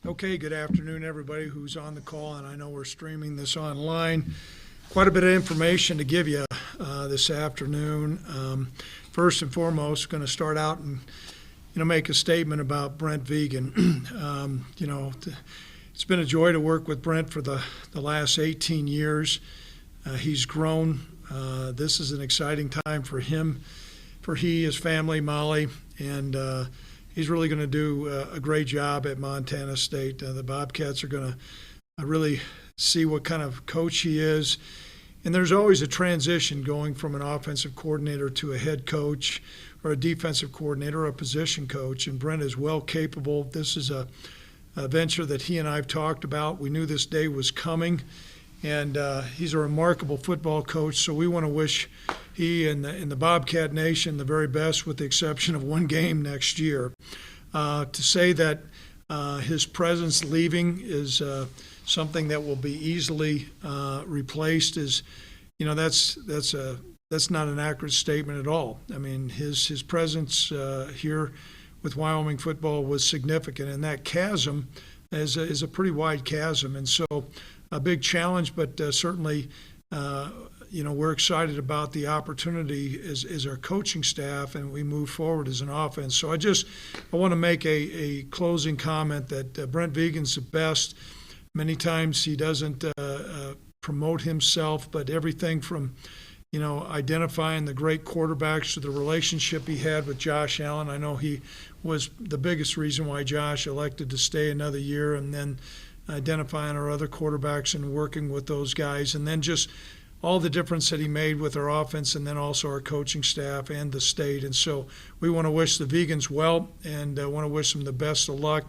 Okay, good afternoon, everybody who's on the call, and I know we're streaming this online. Quite a bit of information to give you this afternoon. First and foremost, going to start out and make a statement about Brent Vigen. It's been a joy to work with Brent for the last 18 years. He's grown. This is an exciting time for him, for his family, Molly, and he's really going to do a great job at Montana State. The Bobcats are going to really see what kind of coach he is. And there's always a transition going from an offensive coordinator to a head coach or a defensive coordinator or a position coach. And Brent is well capable. This is a venture that he and I have talked about. We knew this day was coming. And he's a remarkable football coach, so we want to wish he and the Bobcat Nation the very best, with the exception of one game next year. To say that his presence leaving is something that will be easily replaced is, that's not an accurate statement at all. I mean, his presence here with Wyoming football was significant, and that chasm is a pretty wide chasm, and so a big challenge, but certainly, we're excited about the opportunity as our coaching staff, and we move forward as an offense. So I want to make a closing comment that Brent Vigen's the best. Many times he doesn't promote himself, but everything from, identifying the great quarterbacks to the relationship he had with Josh Allen. I know he was the biggest reason why Josh elected to stay another year, and then identifying our other quarterbacks and working with those guys, and then just all the difference that he made with our offense, and then also our coaching staff and the state. And so we want to wish the Vigens well, and want to wish them the best of luck.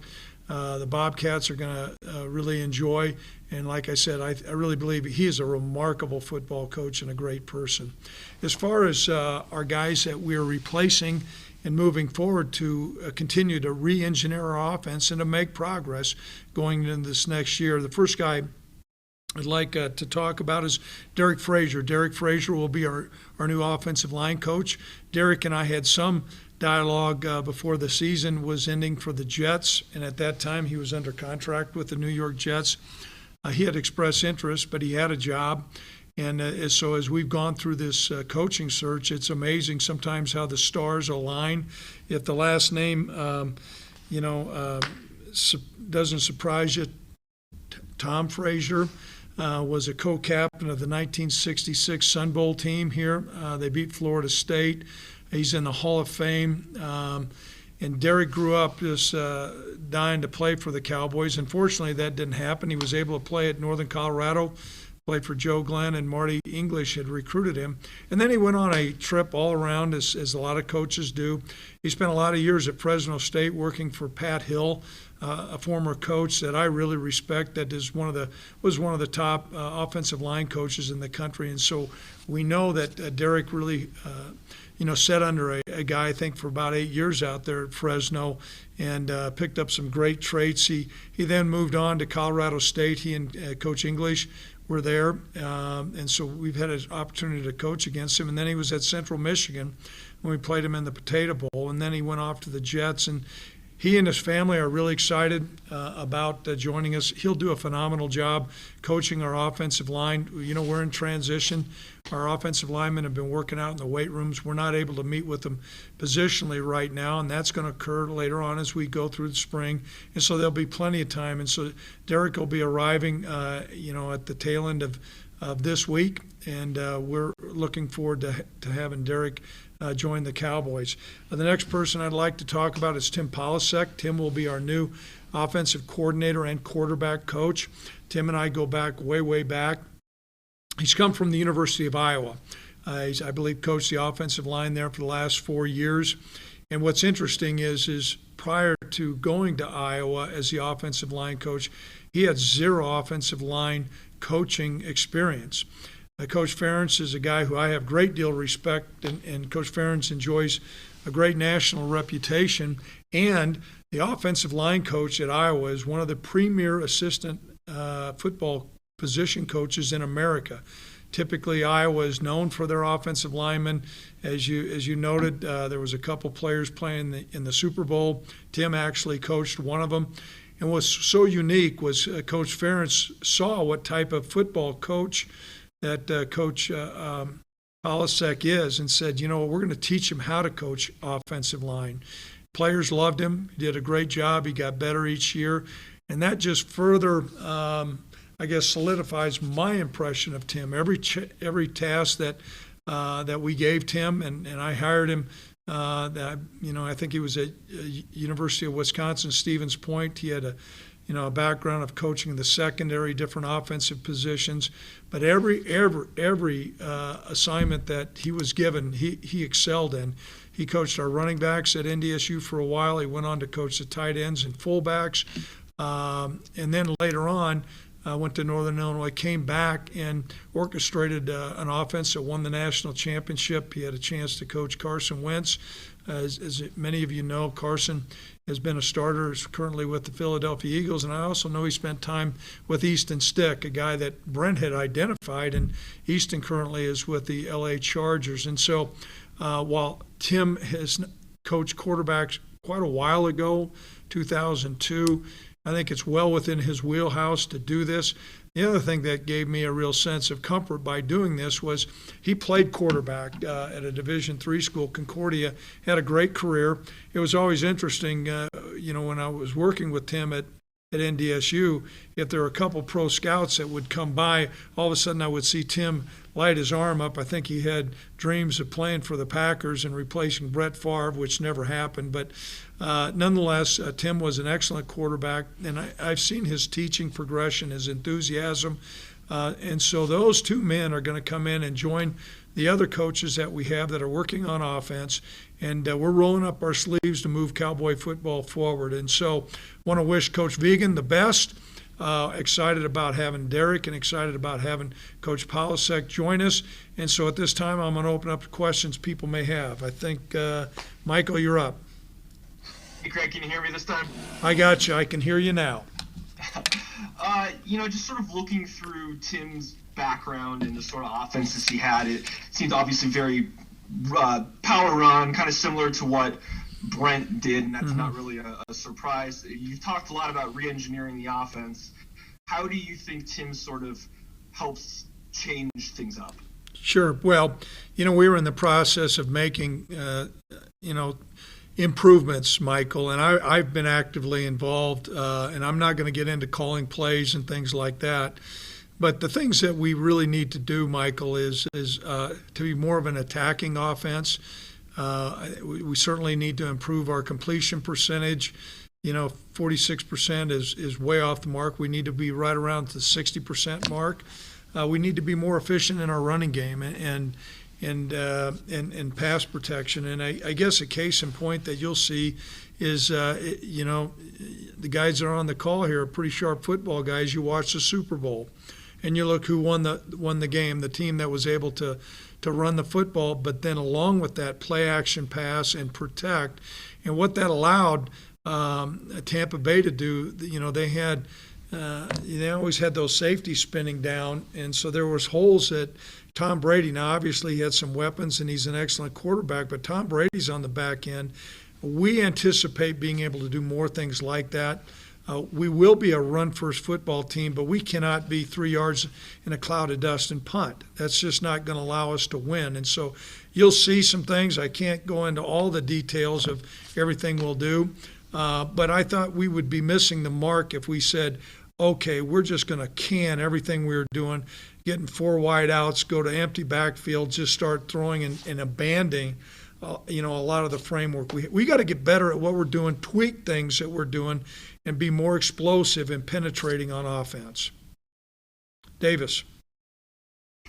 The Bobcats are going to really enjoy, and like I said, I really believe he is a remarkable football coach and a great person. As far as our guys that we're replacing and moving forward to continue to re-engineer our offense and to make progress going into this next year. The first guy I'd like to talk about is Derek Frazier. Derek Frazier will be our new offensive line coach. Derek and I had some dialogue before the season was ending for the Jets, and at that time he was under contract with the New York Jets. He had expressed interest, but he had a job. And so as we've gone through this coaching search, it's amazing sometimes how the stars align. If the last name, doesn't surprise you, Tom Frazier was a co-captain of the 1966 Sun Bowl team here. They beat Florida State. He's in the Hall of Fame. And Derek grew up just dying to play for the Cowboys. Unfortunately, that didn't happen. He was able to play at Northern Colorado, played for Joe Glenn, and Marty English had recruited him. And then he went on a trip all around, as a lot of coaches do. He spent a lot of years at Fresno State working for Pat Hill, a former coach that I really respect, that was one of the top offensive line coaches in the country. And so we know that Derek really sat under a guy, I think, for about 8 years out there at Fresno, and picked up some great traits. He then moved on to Colorado State. He and Coach English were there, and so we've had an opportunity to coach against him. And then he was at Central Michigan when we played him in the Potato Bowl, and then he went off to the Jets. And he and his family are really excited about joining us. He'll do a phenomenal job coaching our offensive line. We're in transition. Our offensive linemen have been working out in the weight rooms. We're not able to meet with them positionally right now, and that's going to occur later on as we go through the spring. And so there'll be plenty of time. And so Derek will be arriving, at the tail end of this week, and we're looking forward to having Derek join the Cowboys. The next person I'd like to talk about is Tim Polasek. Tim will be our new offensive coordinator and quarterback coach. Tim and I go back way, way back. He's come from the University of Iowa. He's, I believe, coached the offensive line there for the last 4 years. And what's interesting is prior to going to Iowa as the offensive line coach, he had zero offensive line coaching experience. Coach Ferentz is a guy who I have a great deal of respect, and Coach Ferentz enjoys a great national reputation. And the offensive line coach at Iowa is one of the premier assistant football position coaches in America. Typically, Iowa is known for their offensive linemen. As you noted, there was a couple players playing in the Super Bowl. Tim actually coached one of them. And what's so unique was Coach Ferentz saw what type of football coach that Coach Polasek is, and said, we're going to teach him how to coach offensive line. Players loved him. He did a great job. He got better each year. And that just further, solidifies my impression of Tim. Every task that we gave Tim, and I hired him, I think he was at University of Wisconsin, Stevens Point. He had a background of coaching the secondary, different offensive positions. But every assignment that he was given, he excelled in. He coached our running backs at NDSU for a while. He went on to coach the tight ends and fullbacks. And then later on, went to Northern Illinois, came back and orchestrated an offense that won the national championship. He had a chance to coach Carson Wentz. As many of you know, Carson has been a starter, is currently with the Philadelphia Eagles, and I also know he spent time with Easton Stick, a guy that Brent had identified, and Easton currently is with the LA Chargers. And so while Tim has coached quarterbacks quite a while ago, 2002, I think it's well within his wheelhouse to do this. The other thing that gave me a real sense of comfort by doing this was he played quarterback at a Division III school, Concordia, had a great career. It was always interesting, when I was working with Tim at NDSU, if there were a couple pro scouts that would come by, all of a sudden I would see Tim light his arm up. I think he had dreams of playing for the Packers and replacing Brett Favre, which never happened. But nonetheless, Tim was an excellent quarterback, and I've seen his teaching progression, his enthusiasm. And so those two men are going to come in and join the other coaches that we have that are working on offense, and we're rolling up our sleeves to move Cowboy football forward. And so want to wish Coach Vigen the best. Excited about having Derek and excited about having Coach Polasek join us. And so at this time, I'm going to open up to questions people may have. I think, Michael, you're up. Hey, Craig, can you hear me this time? I got you. I can hear you now. Just sort of looking through Tim's background and the sort of offenses he had, it seems obviously very power run, kind of similar to what Brent did, and that's not really a surprise. You've talked a lot about re-engineering the offense. How do you think Tim sort of helps change things up? Sure. Well, we were in the process of making, improvements, Michael, and I've been actively involved, and I'm not going to get into calling plays and things like that. But the things that we really need to do, Michael, is to be more of an attacking offense. We certainly need to improve our completion percentage. 46% is way off the mark. We need to be right around the 60% mark. We need to be more efficient in our running game and pass protection. And I guess a case in point that you'll see is, the guys that are on the call here are pretty sharp football guys. You watch the Super Bowl, and you look who won the game, the team that was able to run the football, but then along with that, play action pass and protect. And what that allowed Tampa Bay to do, they had they always had those safeties spinning down, and so there was holes that Tom Brady, now obviously he had some weapons and he's an excellent quarterback, but Tom Brady's on the back end. We anticipate being able to do more things like that. We will be a run-first football team, but we cannot be 3 yards in a cloud of dust and punt. That's just not going to allow us to win. And so you'll see some things. I can't go into all the details of everything we'll do, but I thought we would be missing the mark if we said, okay, we're just going to can everything we were doing, getting 4 wide outs, go to empty backfield, just start throwing and abandoning a lot of the framework. We got to get better at what we're doing, tweak things that we're doing, and be more explosive and penetrating on offense. Davis.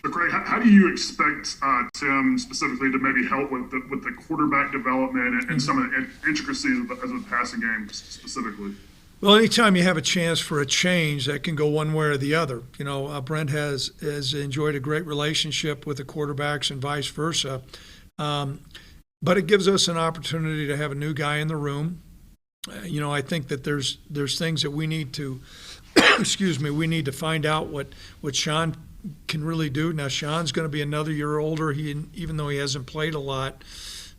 So Craig, how do you expect Tim specifically to maybe help with the quarterback development and some of the intricacies of the passing game specifically? Well, anytime you have a chance for a change, that can go one way or the other. Brent has enjoyed a great relationship with the quarterbacks and vice versa. But it gives us an opportunity to have a new guy in the room. I think that there's things that we need to, we need to find out what Sean can really do. Now, Sean's going to be another year older, even though he hasn't played a lot.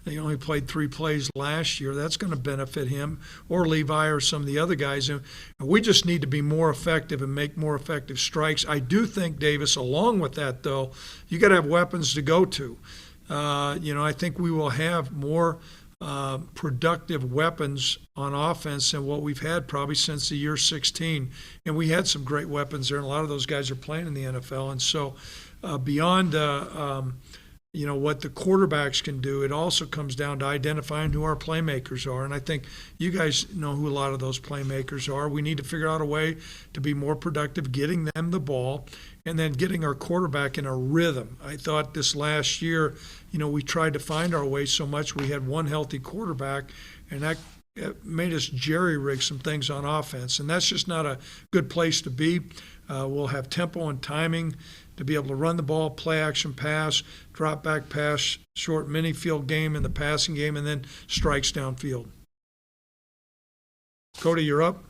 He only played 3 plays last year. That's going to benefit him, or Levi, or some of the other guys. And we just need to be more effective and make more effective strikes. I do think, Davis, along with that, though, you got to have weapons to go to. I think we will have more productive weapons on offense than what we've had probably since the year 16. And we had some great weapons there, and a lot of those guys are playing in the NFL. And so beyond what the quarterbacks can do, it also comes down to identifying who our playmakers are. And I think you guys know who a lot of those playmakers are. We need to figure out a way to be more productive, getting them the ball, and then getting our quarterback in a rhythm. I thought this last year, we tried to find our way so much. We had one healthy quarterback, and that made us jerry-rig some things on offense. And that's just not a good place to be. We'll have tempo and timing to be able to run the ball, play action pass, drop back pass, short mini field game in the passing game, and then strikes downfield. Cody, you're up.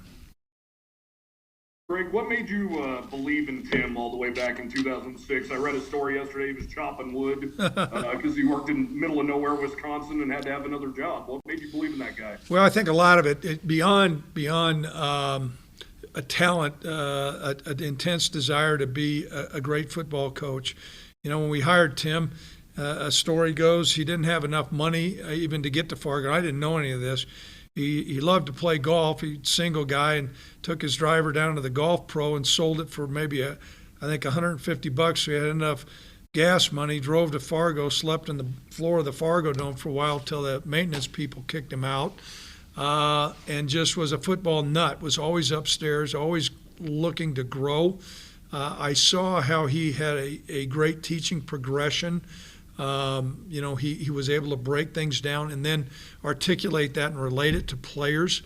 Greg, what made you believe in Tim all the way back in 2006? I read a story yesterday. He was chopping wood because he worked in middle of nowhere, Wisconsin, and had to have another job. What made you believe in that guy? Well, I think a lot of it beyond a talent, an intense desire to be a great football coach. When we hired Tim, a story goes he didn't have enough money even to get to Fargo. I didn't know any of this. He loved to play golf. He's a single guy and took his driver down to the Golf Pro and sold it for maybe I think $150. So he had enough gas money, drove to Fargo, slept on the floor of the Fargo Dome for a while till the maintenance people kicked him out, and just was a football nut, was always upstairs, always looking to grow. I saw how he had a great teaching progression. He was able to break things down and then articulate that and relate it to players.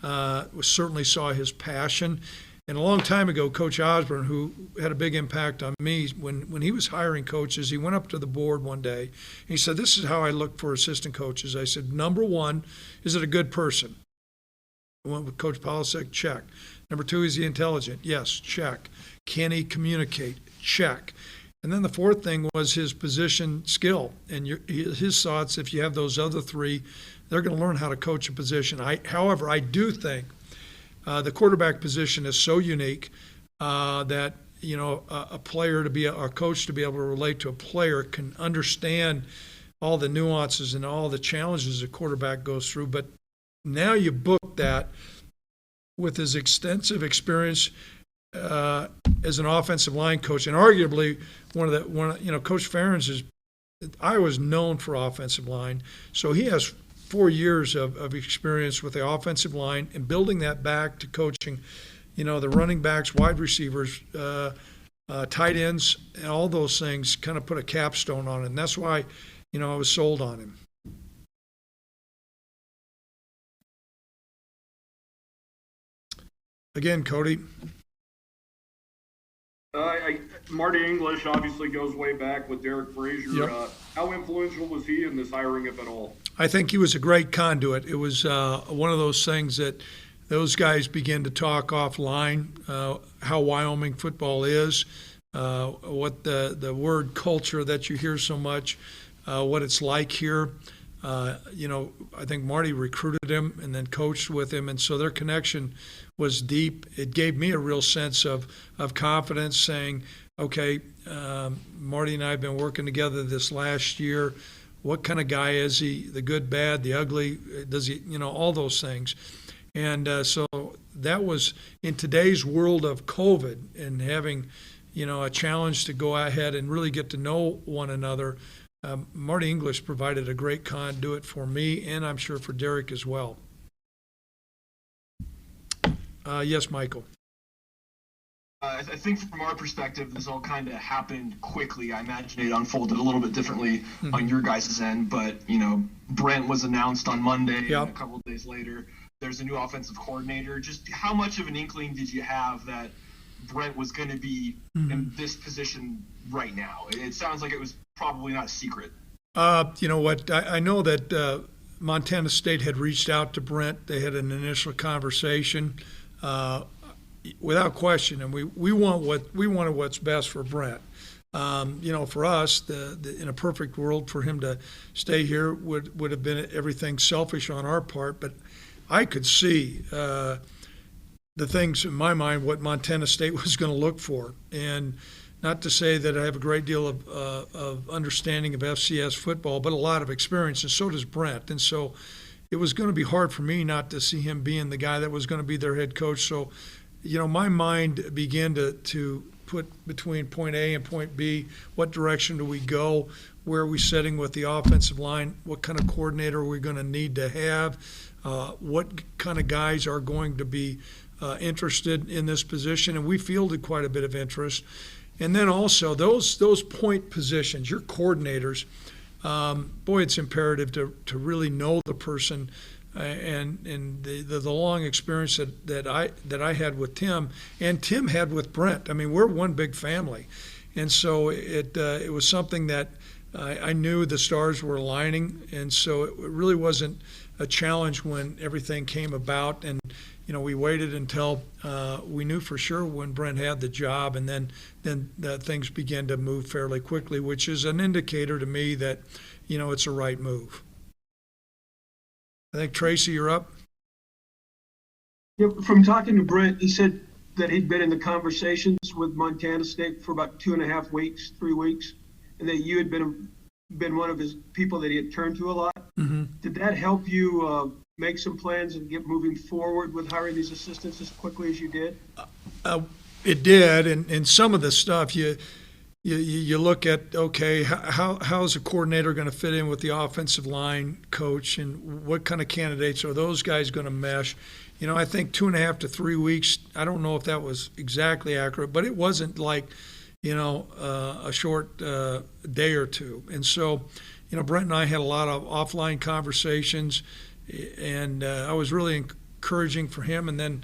Certainly saw his passion. And a long time ago, Coach Osborne, who had a big impact on me, when he was hiring coaches, he went up to the board one day and he said, "This is how I look for assistant coaches." I said, "Number one, is it a good person?" I went with Coach Polasek, check. Number two, is he intelligent? Yes, check. Can he communicate? Check. And then the fourth thing was his position skill. And his thoughts, if you have those other three, they're going to learn how to coach a position. However, I do think the quarterback position is so unique that a player to be a coach to be able to relate to a player can understand all the nuances and all the challenges a quarterback goes through. But now you book that with his extensive experience as an offensive line coach, and arguably Coach Ferentz I was known for offensive line, so he has 4 years of experience with the offensive line and building that back to coaching, the running backs, wide receivers, tight ends, and all those things kind of put a capstone on it, and that's why, I was sold on him. Again, Cody. Marty English obviously goes way back with Derek Frazier. Yep. How influential was he in this hiring, if at all? I think he was a great conduit. It was one of those things that those guys begin to talk offline, how Wyoming football is, what the word culture that you hear so much, what it's like here. I think Marty recruited him and then coached with him, and so their connection was deep. It gave me a real sense of confidence, saying, okay, Marty and I have been working together this last year. What kind of guy is he? The good, bad, the ugly? Does he, all those things. And so that was in today's world of COVID and having, a challenge to go ahead and really get to know one another. Marty English provided a great conduit for me, and I'm sure for Derek as well. Yes, Michael. I think from our perspective, this all kind of happened quickly. I imagine it unfolded a little bit differently on your guys' end, but, Brent was announced on Monday, Yep. And a couple of days later, there's a new offensive coordinator. Just how much of an inkling did you have that Brent was going to be in this position right now? It sounds like it was probably not a secret. You know what? I know that Montana State had reached out to Brent. They had an initial conversation. Without question, and we wanted what's best for Brent. For us, in a perfect world, for him to stay here would have been everything selfish on our part. But I could see the things in my mind what Montana State was going to look for, and not to say that I have a great deal of understanding of FCS football, but a lot of experience, and so does Brent. And so it was going to be hard for me not to see him being the guy that was going to be their head coach. So, my mind began to put between point A and point B, what direction do we go? Where are we setting with the offensive line? What kind of coordinator are we going to need to have? What kind of guys are going to be interested in this position? And we fielded quite a bit of interest. And then also those point positions, your coordinators, it's imperative to really know the person, and the long experience that I had with Tim, and Tim had with Brent. I mean, we're one big family, and so it was something that I knew the stars were aligning, and so it really wasn't a challenge when everything came about. And we waited until we knew for sure when Brent had the job, and then things began to move fairly quickly, which is an indicator to me that it's a right move. I think, Tracy, you're up. Yeah, from talking to Brent, he said that he'd been in the conversations with Montana State for about 2.5 weeks, 3 weeks, and that you had been one of his people that he had turned to a lot. Mm-hmm. Did that help you make some plans and get moving forward with hiring these assistants as quickly as you did? It did, and some of the stuff you look at, okay, how's a coordinator going to fit in with the offensive line coach, and what kind of candidates are those guys going to mesh? I think 2.5 to 3 weeks, I don't know if that was exactly accurate, but it wasn't like, a short day or two. And so, Brent and I had a lot of offline conversations, and I was really encouraging for him, and then,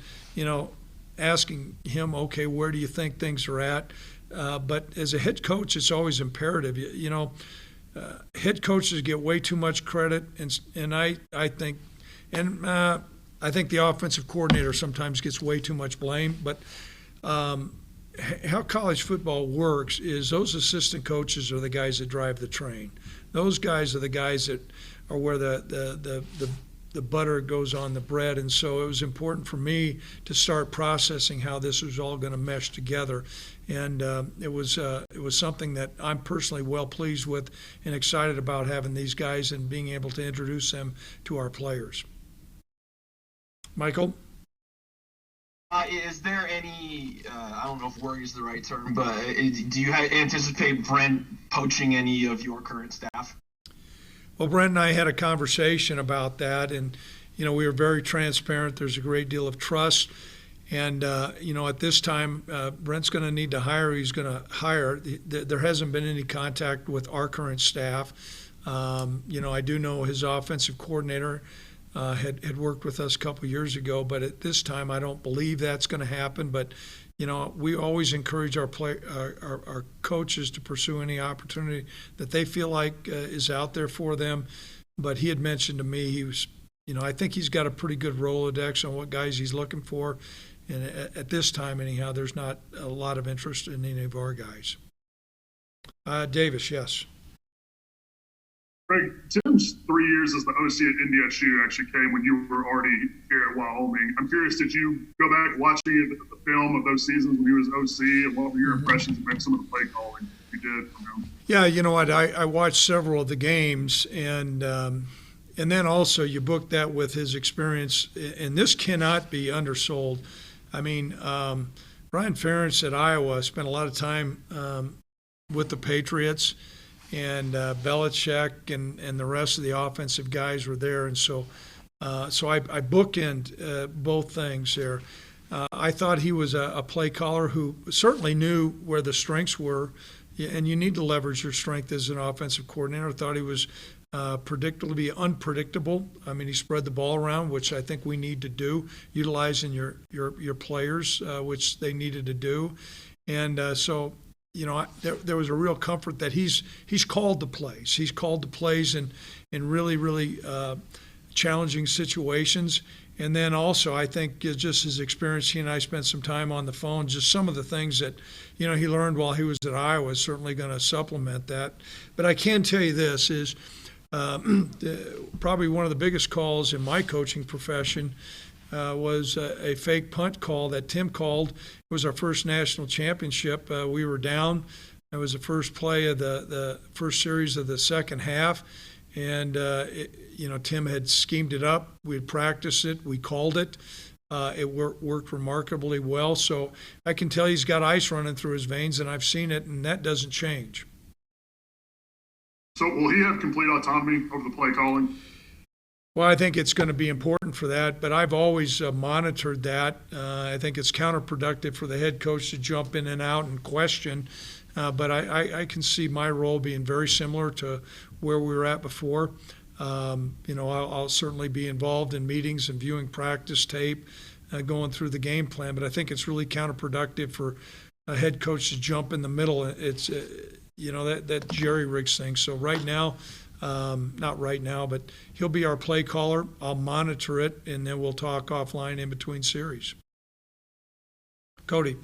asking him, okay, where do you think things are at? But as a head coach, it's always imperative. Head coaches get way too much credit, and I think the offensive coordinator sometimes gets way too much blame. But how college football works is those assistant coaches are the guys that drive the train. Those guys are the guys that are where the butter goes on the bread. And so it was important for me to start processing how this was all going to mesh together. And it was something that I'm personally well pleased with and excited about, having these guys and being able to introduce them to our players. Michael? Is there any, I don't know if worry is the right term, but do you anticipate Brent poaching any of your current staff? Well, Brent and I had a conversation about that, and, we were very transparent. There's a great deal of trust. And, at this time, Brent's going to need to hire. He's going to hire. There hasn't been any contact with our current staff. I do know his offensive coordinator had worked with us a couple of years ago, but at this time I don't believe that's going to happen. But we always encourage our coaches to pursue any opportunity that they feel like is out there for them. But he had mentioned to me he was, I think he's got a pretty good Rolodex on what guys he's looking for, and at this time anyhow, there's not a lot of interest in any of our guys. Davis, yes. Greg, Tim's 3 years as the OC at NDSU actually came when you were already here at Wyoming. I'm curious, did you go back watching the film of those seasons when he was OC, and what were your impressions of maybe some of the play calling you did from him? Yeah, you know what? I watched several of the games, and then also you book that with his experience, and this cannot be undersold. I mean, Brian Ferentz at Iowa spent a lot of time with the Patriots, and Belichick and the rest of the offensive guys were there, and so I bookend both things there. I thought he was a play caller who certainly knew where the strengths were, and you need to leverage your strength as an offensive coordinator. I thought he was predictably unpredictable. I mean, he spread the ball around, which I think we need to do, utilizing your players, which they needed to do, and so. There was a real comfort that he's called the plays. He's called the plays in really, really challenging situations. And then also, I think just his experience, he and I spent some time on the phone, just some of the things that, he learned while he was at Iowa is certainly going to supplement that. But I can tell you this is probably one of the biggest calls in my coaching profession was a fake punt call that Tim called. It was our first national championship. We were down. It was the first play of the first series of the second half. And, Tim had schemed it up. We had practiced it. We called it. It worked remarkably well. So I can tell he's got ice running through his veins, and I've seen it, and that doesn't change. So will he have complete autonomy over the play calling? Well, I think it's going to be important for that, but I've always monitored that. I think it's counterproductive for the head coach to jump in and out and question. But I can see my role being very similar to where we were at before. I'll certainly be involved in meetings and viewing practice tape, going through the game plan. But I think it's really counterproductive for a head coach to jump in the middle. It's that jerry rigs thing. So right now, not right now, but he'll be our play caller. I'll monitor it, and then we'll talk offline in between series. Cody.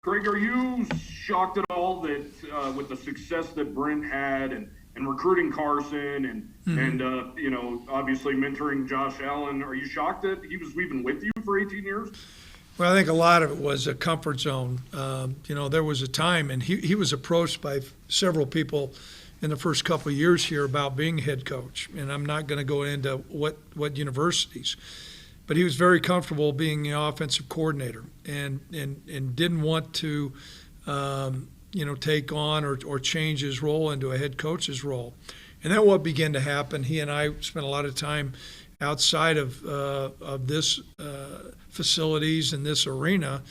Craig, are you shocked at all that with the success that Brent had and recruiting Carson and obviously mentoring Josh Allen, are you shocked that he was even with you for 18 years? Well, I think a lot of it was a comfort zone. There was a time, and he was approached by several people in the first couple of years here about being head coach, and I'm not going to go into what universities. But he was very comfortable being the offensive coordinator and didn't want to, take on or change his role into a head coach's role. And then what began to happen, he and I spent a lot of time outside of this facilities and this arena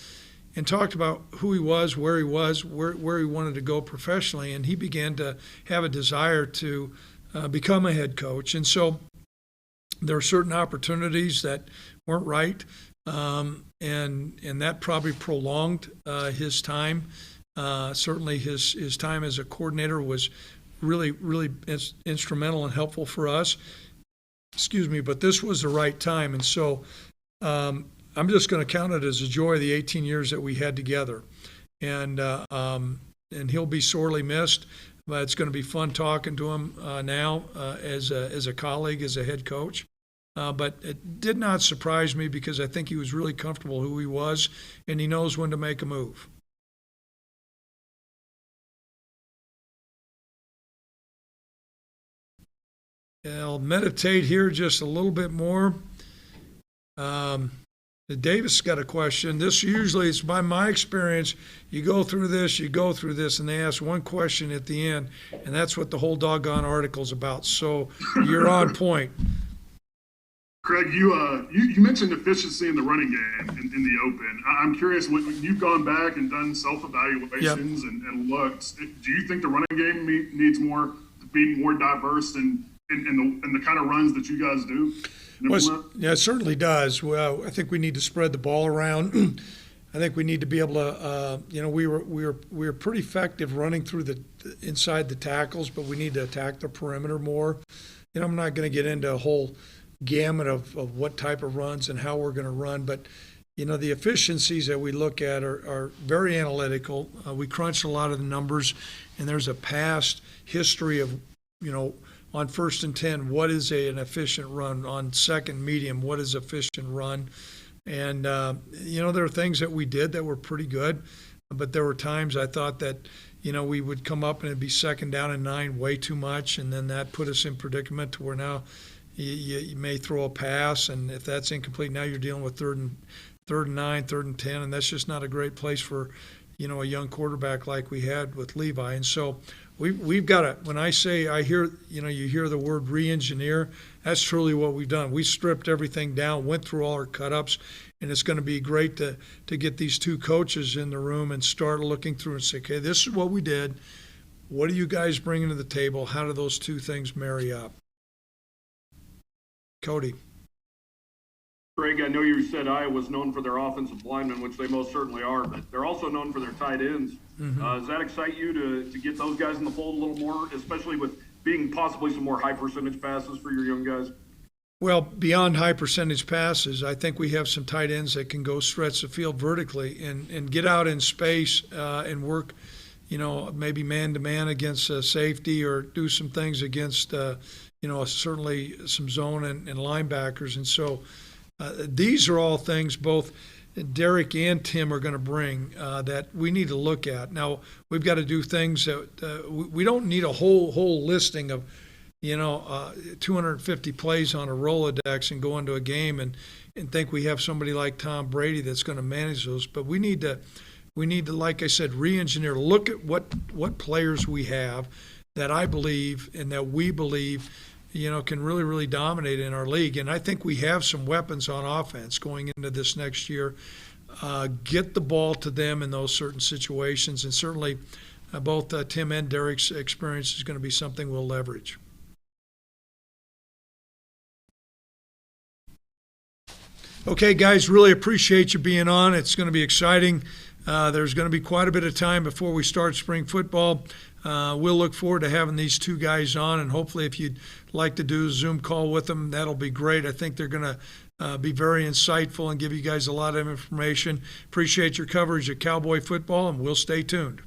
and talked about who he was, where he wanted to go professionally. And he began to have a desire to become a head coach. And so there are certain opportunities that weren't right, and that probably prolonged his time. Certainly his time as a coordinator was really, really instrumental and helpful for us. But this was the right time. And so I'm just going to count it as a joy, the 18 years that we had together. And he'll be sorely missed. But it's going to be fun talking to him now as a colleague, as a head coach. But it did not surprise me because I think he was really comfortable who he was, and he knows when to make a move. I'll meditate here just a little bit more. Davis got a question. This usually is by my experience. You go through this, and they ask one question at the end, and that's what the whole doggone article's about. So you're on point. Craig, you mentioned efficiency in the running game in the open. I'm curious, when you've gone back and done self-evaluations and looked, do you think the running game needs more to be more diverse in the kind of runs that you guys do? Well, yeah, it certainly does. Well, I think we need to spread the ball around. I think we need to be able to, we were pretty effective running through the inside the tackles, but we need to attack the perimeter more. I'm not going to get into a whole gamut of what type of runs and how we're going to run, but the efficiencies that we look at are very analytical. We crunch a lot of the numbers, and there's a past history of on 1st and 10, what is an efficient run? On second medium, what is efficient run? And there are things that we did that were pretty good, but there were times I thought that we would come up and it'd be 2nd down and 9 way too much, and then that put us in predicament to where now you may throw a pass, and if that's incomplete, now you're dealing with 3rd and 9, 3rd and 10, and that's just not a great place for a young quarterback like we had with Levi. And so we've got to. When I say I hear you hear the word re-engineer, that's truly what we've done. We stripped everything down, went through all our cut-ups, and it's going to be great to get these two coaches in the room and start looking through and say, okay, this is what we did. What are you guys bringing to the table? How do those two things marry up? Cody. Craig, I know you said Iowa's known for their offensive linemen, which they most certainly are, but they're also known for their tight ends. Mm-hmm. Does that excite you to get those guys in the fold a little more, especially with being possibly some more high percentage passes for your young guys? Well, beyond high percentage passes, I think we have some tight ends that can go stretch the field vertically and get out in space and work, maybe man-to-man against safety, or do some things against, certainly some zone and linebackers. And so these are all things both Derek and Tim are going to bring that we need to look at. Now, we've got to do things that we don't need a whole listing of 250 plays on a Rolodex and go into a game and think we have somebody like Tom Brady that's going to manage those. But we need to, like I said, re-engineer, look at what players we have that I believe and that we believe, can really, really dominate in our league. And I think we have some weapons on offense going into this next year. Get the ball to them in those certain situations. And certainly both Tim and Derek's experience is going to be something we'll leverage. Okay, guys, really appreciate you being on. It's going to be exciting. There's going to be quite a bit of time before we start spring football. We'll look forward to having these two guys on, and hopefully if you'd like to do a Zoom call with them, that'll be great. I think they're going to be very insightful and give you guys a lot of information. Appreciate your coverage of Cowboy football, and we'll stay tuned.